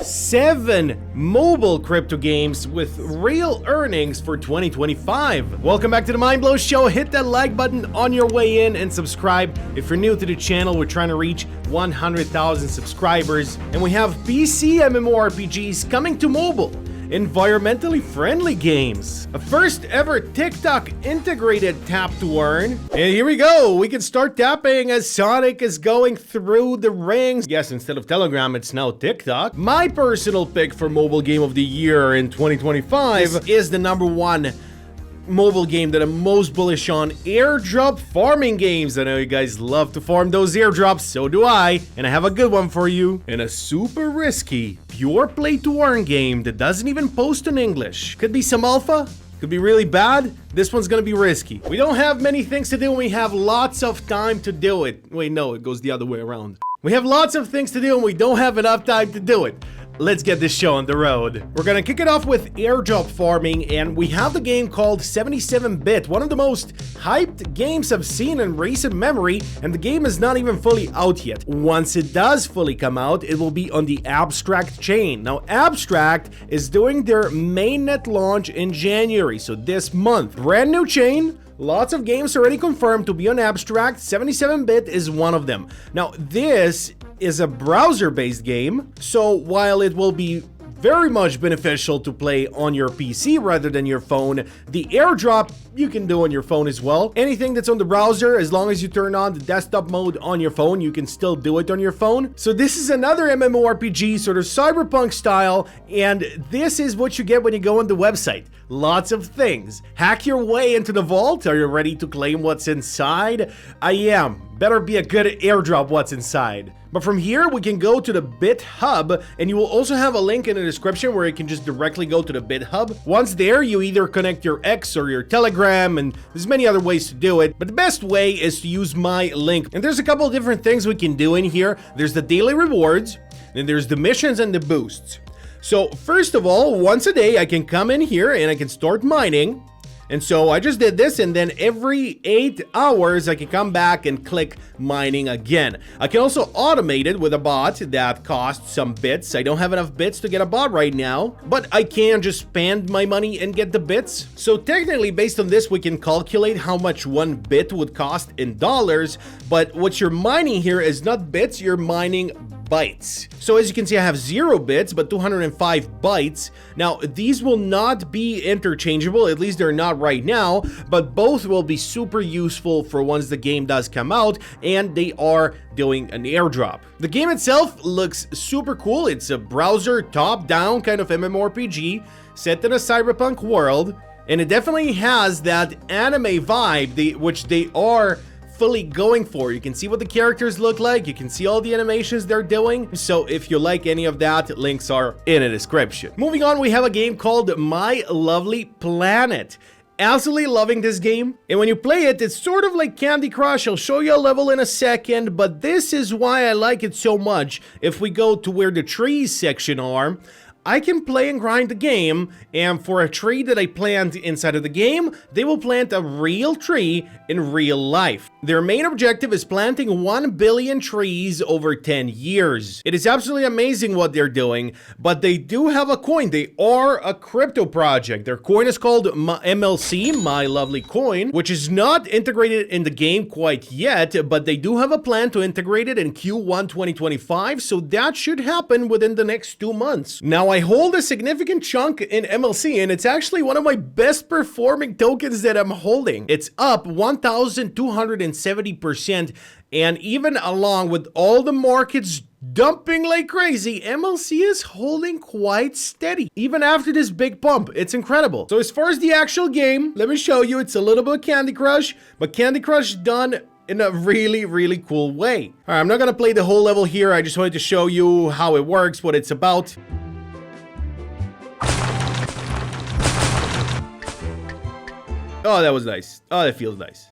7 mobile crypto games with real earnings for 2025. Welcome back to the Mind Blow Show. Hit that like button on your way in and subscribe. If you're new to the channel, we're trying to reach 100,000 subscribers, and we have PC MMORPGs coming to mobile. Environmentally friendly games. A first ever TikTok integrated tap to earn. And here we go. We can start tapping as Sonic is going through the rings. Yes, instead of Telegram, it's now TikTok. My personal pick for mobile game of the year in 2025 is the #1 mobile game that I'm most bullish on, airdrop farming games. I know you guys love to farm those airdrops, so do I, and I have a good one for you. And a super risky, pure play to earn game that doesn't even post in English. Could be some alpha, could be really bad. This one's gonna be risky. We don't have many things to do, and we have lots of time to do it. Wait, no, it goes the other way around. We have lots of things to do, and we don't have enough time to do it. Let's get this show on the road. We're gonna kick it off with airdrop farming, and we have the game called 77-bit, one of the most hyped games I've seen in recent memory, and the game is not even fully out yet. Once it does fully come out, it will be on the Abstract chain. Now, Abstract is doing their mainnet launch in January, so this month. Brand new chain. Lots of games already confirmed to be on Abstract. 77-bit is one of them. Now, this is a browser-based game, so while it will be very much beneficial to play on your PC rather than your phone, the airdrop you can do on your phone as well. Anything that's on the browser, as long as you turn on the desktop mode on your phone, you can still do it on your phone. So this is another MMORPG, sort of cyberpunk style, and this is what you get when you go on the website. Lots of things. Hack your way into the vault. Are you ready to claim what's inside? I am. Better be a good airdrop what's inside. But from here, we can go to the Bit Hub, and you will also have a link in the description where you can just directly go to the Bit Hub. Once there, you either connect your X or your Telegram, and there's many other ways to do it, but the best way is to use my link. And there's a couple of different things we can do in here. There's the daily rewards, then there's the missions and the boosts. So first of all, once a day, I can come in here and I can start mining. And so I just did this, and then every 8 hours I can come back and click mining again. I can also automate it with a bot that costs some bits. I don't have enough bits to get a bot right now, but I can just spend my money and get the bits. So technically, based on this, we can calculate how much 1 bit would cost in dollars, but what you're mining here is not bits, you're mining bytes. So as you can see, I have 0 bits, but 205 bytes. Now, these will not be interchangeable, at least they're not right now, but both will be super useful for once the game does come out, and they are doing an airdrop. The game itself looks super cool. It's a browser top-down kind of MMORPG set in a cyberpunk world, and it definitely has that anime vibe, which they are fully going for. You can see what the characters look like, you can see all the animations they're doing, so if you like any of that, links are in the description. Moving on, we have a game called My Lovely Planet. Absolutely loving this game, and when you play it, it's sort of like Candy Crush. I'll show you a level in a second, but this is why I like it so much. If we go to where the trees section are, I can play and grind the game, and for a tree that I plant inside of the game, they will plant a real tree in real life. Their main objective is planting 1 billion trees over 10 years. It is absolutely amazing what they're doing, but they do have a coin. They are a crypto project. Their coin is called MLC, My Lovely Coin, which is not integrated in the game quite yet, but they do have a plan to integrate it in Q1 2025, so that should happen within the next 2 months. Now, I hold a significant chunk in MLC, and it's actually one of my best performing tokens that I'm holding. It's up 1,270%, and even along with all the markets dumping like crazy, MLC is holding quite steady, even after this big pump. It's incredible. So as far as the actual game, let me show you. It's a little bit of Candy Crush, but Candy Crush done in a really, really cool way. All right, I'm not gonna play the whole level here. I just wanted to show you how it works, what it's about. Oh, that was nice. Oh, that feels nice.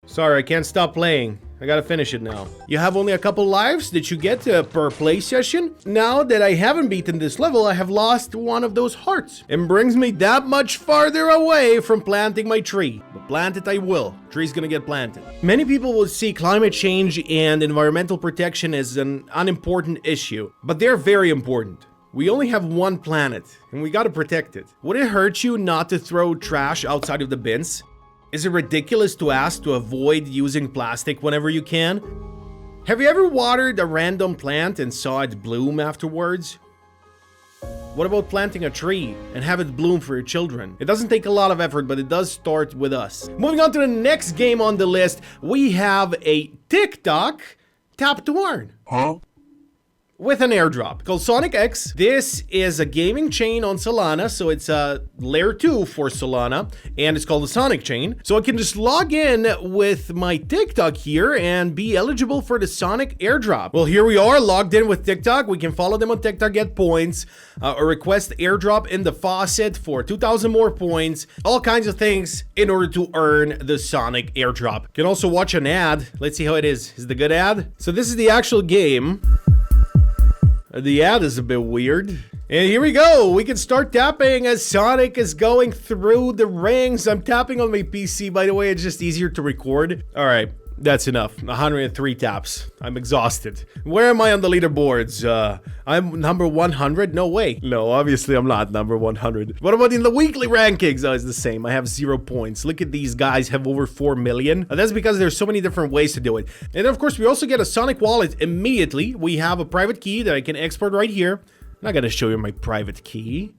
Sorry, I can't stop playing. I gotta finish it now. You have only a couple lives that you get per play session. Now that I haven't beaten this level, I have lost one of those hearts. It brings me that much farther away from planting my tree. But plant it I will. Tree's gonna get planted. Many people will see climate change and environmental protection as an unimportant issue, but they're very important. We only have one planet, and we gotta protect it. Would it hurt you not to throw trash outside of the bins? Is it ridiculous to ask to avoid using plastic whenever you can? Have you ever watered a random plant and saw it bloom afterwards? What about planting a tree and have it bloom for your children? It doesn't take a lot of effort, but it does start with us. Moving on to the next game on the list, we have a TikTok tap to earn. Huh? With an airdrop called PlanetX. This is a gaming chain on Solana, so it's a layer 2 for Solana, and it's called the Sonic chain. So I can just log in with my TikTok here and be eligible for the Sonic airdrop. Well, here we are logged in with TikTok. We can follow them on TikTok, get points, or request airdrop in the faucet for 2,000 more points, all kinds of things in order to earn the Sonic airdrop. You can also watch an ad. Let's see how it is. Is it a good ad? So this is the actual game. The ad is a bit weird. And here we go. We can start tapping as Sonic is going through the rings. I'm tapping on my PC, by the way. It's just easier to record. All right, that's enough. 103 taps. I'm exhausted. Where am I on the leaderboards? I'm number 100? No way. No, obviously I'm not number 100. What about in the weekly rankings? Oh, it's the same. I have 0 points. Look at these guys have over 4 million. That's because there's so many different ways to do it. And of course, we also get a Sonic wallet immediately. We have a private key that I can export right here. I'm not gonna show you my private key.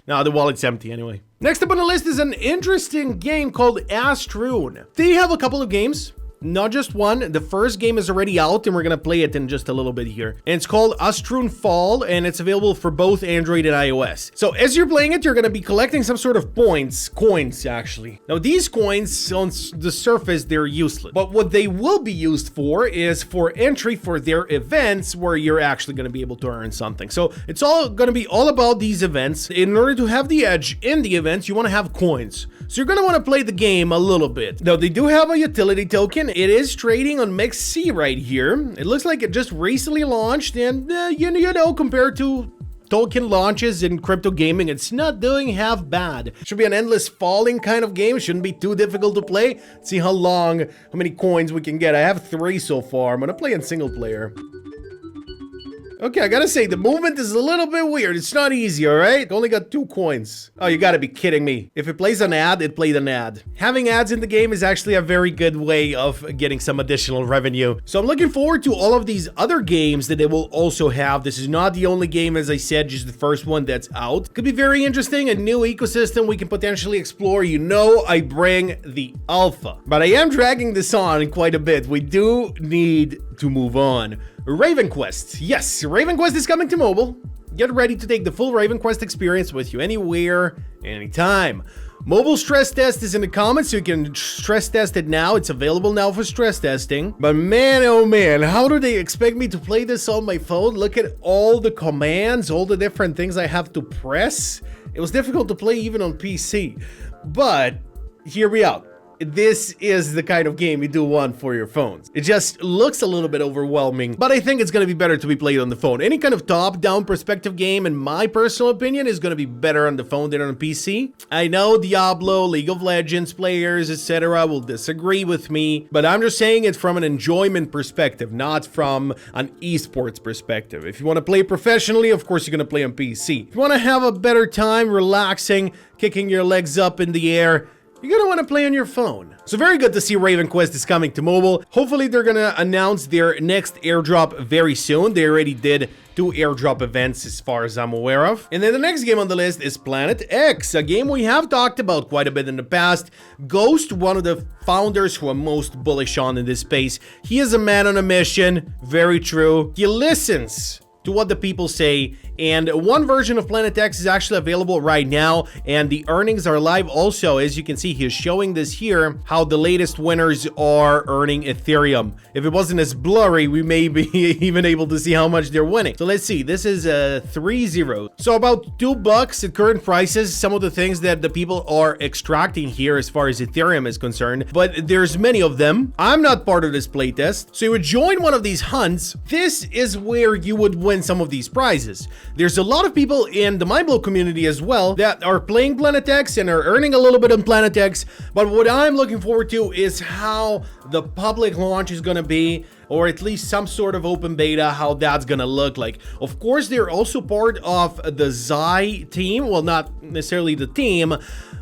No, the wallet's empty anyway. Next up on the list is an interesting game called Astroon. They have a couple of games. Not just one. The first game is already out and we're gonna play it in just a little bit here. And it's called Astroon Fall and it's available for both Android and iOS. So as you're playing it, you're gonna be collecting some sort of coins actually. Now these coins on the surface, they're useless. But what they will be used for is for entry for their events where you're actually gonna be able to earn something. So it's all gonna be all about these events. In order to have the edge in the events, you wanna have coins. So you're gonna wanna play the game a little bit. Now they do have a utility token. It is trading on MixC right here. It looks like it just recently launched and you know, compared to token launches in crypto gaming, it's not doing half bad. Should be an endless falling kind of game. Shouldn't be too difficult to play. Let's see how many coins we can get. I have 3 so far. I'm gonna play in single player. Okay, I gotta say, the movement is a little bit weird. It's not easy, all right? Only got 2 coins. Oh, you gotta be kidding me. If it plays an ad, it played an ad. Having ads in the game is actually a very good way of getting some additional revenue. So I'm looking forward to all of these other games that they will also have. This is not the only game, as I said, just the first one that's out. Could be very interesting, a new ecosystem we can potentially explore. You know I bring the alpha. But I am dragging this on quite a bit. We do need to move on. Ravenquest. Yes, Ravenquest is coming to mobile. Get ready to take the full Ravenquest experience with you anywhere, anytime. Mobile stress test is in the comments, so you can stress test it now. It's available now for stress testing. But man, oh man, how do they expect me to play this on my phone? Look at all the commands, all the different things I have to press. It was difficult to play even on PC. But hear me out. This is the kind of game you do want for your phones. It just looks a little bit overwhelming, but I think it's gonna be better to be played on the phone. Any kind of top-down perspective game, in my personal opinion, is gonna be better on the phone than on PC. I know Diablo, League of Legends players, etc. will disagree with me, but I'm just saying it from an enjoyment perspective, not from an esports perspective. If you want to play professionally, of course you're gonna play on PC. If you want to have a better time relaxing, kicking your legs up in the air, you're gonna want to play on your phone. So very good to see Ravenquest is coming to mobile. Hopefully they're gonna announce their next airdrop very soon. They already did 2 airdrop events as far as I'm aware of. And then the next game on the list is PlanetX, a game we have talked about quite a bit in the past. Ghost, one of the founders who I'm most bullish on in this space. He is a man on a mission, very true. He listens to what the people say, and one version of PlanetX is actually available right now, and the earnings are live also. As you can see, he is showing this here, how the latest winners are earning Ethereum. If it wasn't as blurry, we may be even able to see how much they're winning. So let's see, this is 3-0. So about $2 at current prices, some of the things that the people are extracting here as far as Ethereum is concerned, but there's many of them. I'm not part of this playtest, so you would join one of these hunts. This is where you would win some of these prizes. There's a lot of people in the Mindblow community as well that are playing PlanetX and are earning a little bit on PlanetX, but what I'm looking forward to is how the public launch is going to be, or at least some sort of open beta, how that's gonna look like. Of course, they're also part of the Xi team. Well, not necessarily the team,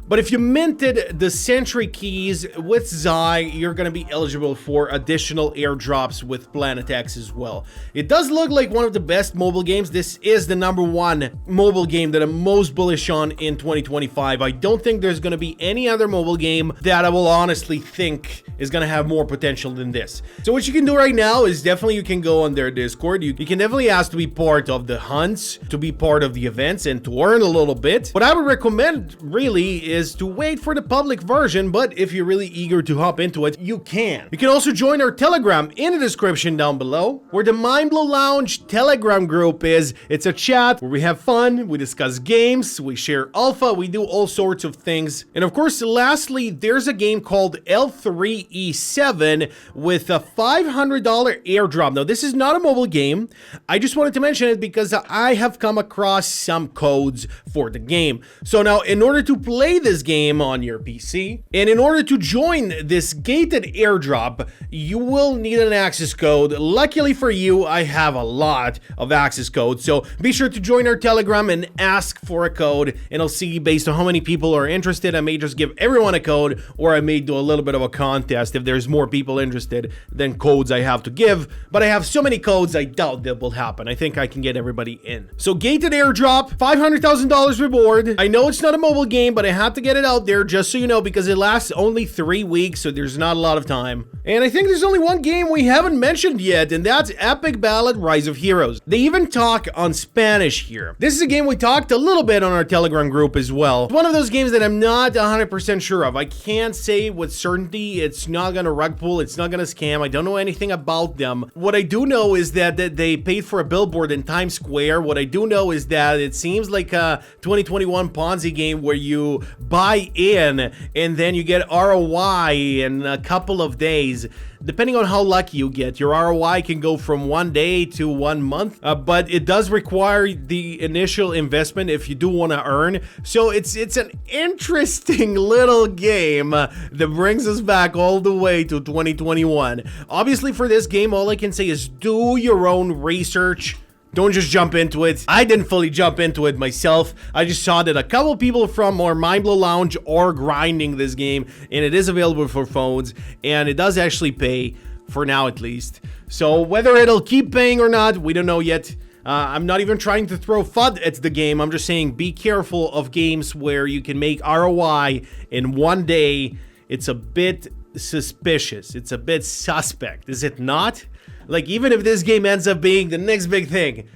but if you minted the Sentry keys with Xi, you're gonna be eligible for additional airdrops with PlanetX as well. It does look like one of the best mobile games. This is the #1 mobile game that I'm most bullish on in 2025. I don't think there's gonna be any other mobile game that I will honestly think is gonna have more potential than this. So what you can do right now is definitely you can go on their Discord. You can definitely ask to be part of the hunts, to be part of the events, and to earn a little bit. What I would recommend really is to wait for the public version, but if you're really eager to hop into it, you can. You can also join our Telegram in the description down below, where the Mindblow Lounge Telegram group is. It's a chat where we have fun, we discuss games, we share alpha, we do all sorts of things. And of course, lastly, there's a game called L3E7 with a $500 airdrop. Now, this is not a mobile game. I just wanted to mention it because I have come across some codes for the game. So now, in order to play this game on your PC, and in order to join this gated airdrop, you will need an access code. Luckily for you, I have a lot of access codes, so be sure to join our Telegram and ask for a code, and I'll see based on how many people are interested. I may just give everyone a code, or I may do a little bit of a contest if there's more people interested than codes I have to give, but I have so many codes I doubt that will happen. I think I can get everybody in. So gated airdrop, $500,000 reward. I know it's not a mobile game, but I have to get it out there just so you know, because it lasts only 3 weeks, so there's not a lot of time. And I think there's only one game we haven't mentioned yet, and that's Epic Ballad Rise of Heroes. They even talk on Spanish here. This is a game we talked a little bit on our Telegram group as well. It's one of those games that I'm not 100% sure of. I can't say with certainty it's not gonna rug pull, it's not gonna scam. I don't know anything about them. What I do know is that they paid for a billboard in Times Square. What I do know is that it seems like a 2021 Ponzi game where you buy in and then you get ROI in a couple of days. Depending on how lucky you get, your ROI can go from 1 day to 1 month, but it does require the initial investment if you do want to earn. So it's an interesting little game that brings us back all the way to 2021. Obviously, for this game, all I can say is do your own research. Don't just jump into it. I didn't fully jump into it myself. I just saw that a couple people from our Mindblow Lounge are grinding this game, and it is available for phones, and it does actually pay, for now at least. So whether it'll keep paying or not, we don't know yet. I'm not even trying to throw FUD at the game. I'm just saying be careful of games where you can make ROI in 1 day. It's a bit suspicious. It's a bit suspect, is it not? Like, even if this game ends up being the next big thing,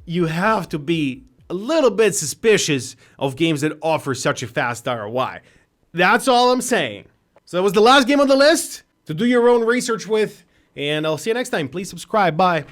you have to be a little bit suspicious of games that offer such a fast ROI. That's all I'm saying. So that was the last game on the list to do your own research with, and I'll see you next time. Please subscribe. Bye.